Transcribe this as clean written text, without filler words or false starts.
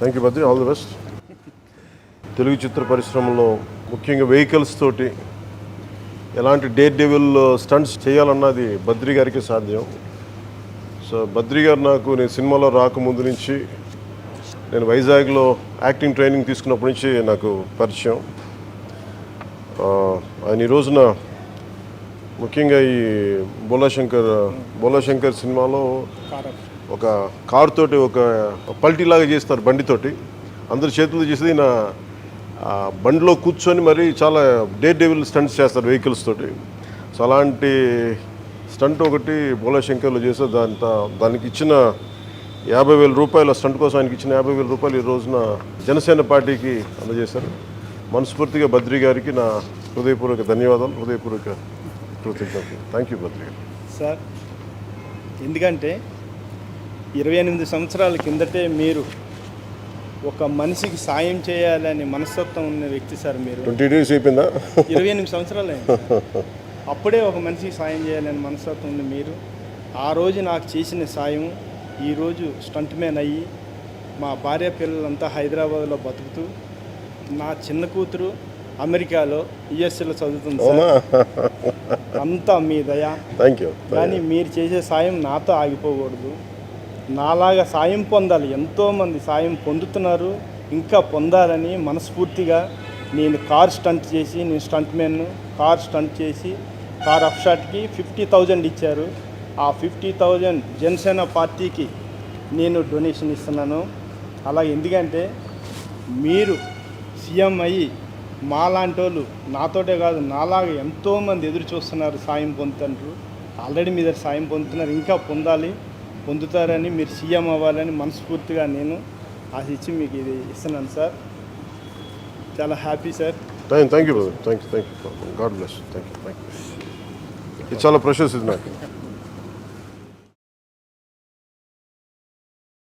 Thank you Badri, all the best. Telugu చిత్ర పరిశ్రమలో ముఖ్యంగా వెహికల్స్ తోటి ఎలాంటి డేర్ డెవిల్ స్టంట్స్ చేయాలన్నది బద్రి గారికి సాధ్యం. సో బద్రి గారు నాకు నేను సినిమాలో రాకముందు నుంచి, నేను వైజాగ్లో యాక్టింగ్ ట్రైనింగ్ తీసుకున్నప్పటి నుంచి నాకు పరిచయం. ఆయన ఈ రోజున ముఖ్యంగా ఈ బోలాశంకర్ సినిమాలో ఒక కారు తోటి ఒక పల్టీలాగా చేస్తారు, బండితోటి అందరి చేతులు చేసేది నా బండిలో కూర్చొని మరి చాలా డేర్ డెవిల్ స్టంట్స్ చేస్తారు వెహికల్స్ తోటి. సో అలాంటి స్టంట్ ఒకటి బోలాశంకర్లో చేస్తే దానికి ఇచ్చిన 50,000 రూపాయలు, స్టంట్ కోసం ఆయనకి ఇచ్చిన 50,000 రూపాయలు ఈ రోజున జనసేన పార్టీకి అందజేశారు. మనస్ఫూర్తిగా బద్రి గారికి నా హృదయపూర్వక ధన్యవాదాలు, హృదయపూర్వక కృతజ్ఞతలు. థ్యాంక్ యూ బద్రి గారు. సార్, ఎందుకంటే 28 సంవత్సరాల కిందటే మీరు ఒక మనిషికి సాయం చేయాలని మనస్తత్వం ఉన్న వ్యక్తి సార్. మీరు 20 డేస్ అయిపోయిందా? 28 సంవత్సరాలు అయింది. అప్పుడే ఒక మనిషికి సాయం చేయాలని మనస్తత్వం ఉంది మీరు. ఆ రోజు నాకు చేసిన సాయం ఈరోజు స్టంట్ మ్యాన్ అయ్యి మా భార్య పిల్లలంతా హైదరాబాద్లో బతుకుతూ, నా చిన్న కూతురు అమెరికాలో యుఎస్ఏలో చదువుతుంది సార్. అంతా మీ దయ. Thank you. కానీ మీరు చేసే సాయం నాతో ఆగిపోకూడదు. నాలాగా సాయం పొందాలి. ఎంతోమంది సాయం పొందుతున్నారు, ఇంకా పొందాలని మనస్ఫూర్తిగా. నేను కార్ స్టంట్ చేసి, నేను స్టంట్ మ్యాన్, కార్ స్టంట్ చేసి కార్ అప్షాట్కి 50,000 ఇచ్చారు. ఆ 50,000 జనసేన పార్టీకి నేను డొనేషన్ ఇస్తున్నాను. అలాగే ఎందుకంటే మీరు సీఎం అయ్యి మాలాంటి వాళ్ళు, నాతోటే కాదు నాలాగా ఎంతోమంది ఎదురు చూస్తున్నారు, సాయం పొందుతున్నారు. ఆల్రెడీ మీ దగ్గర సాయం పొందుతున్నారు, ఇంకా పొందుతారని, మీరు సీఎం అవ్వాలని మనస్ఫూర్తిగా నేను ఆశించి మీకు ఇది ఇస్తున్నాను సార్. చాలా happy sir. Thank you brother. Thank you. God bless. Thank you. ఇది చాలా ప్రెషస్ ఇది నాకు.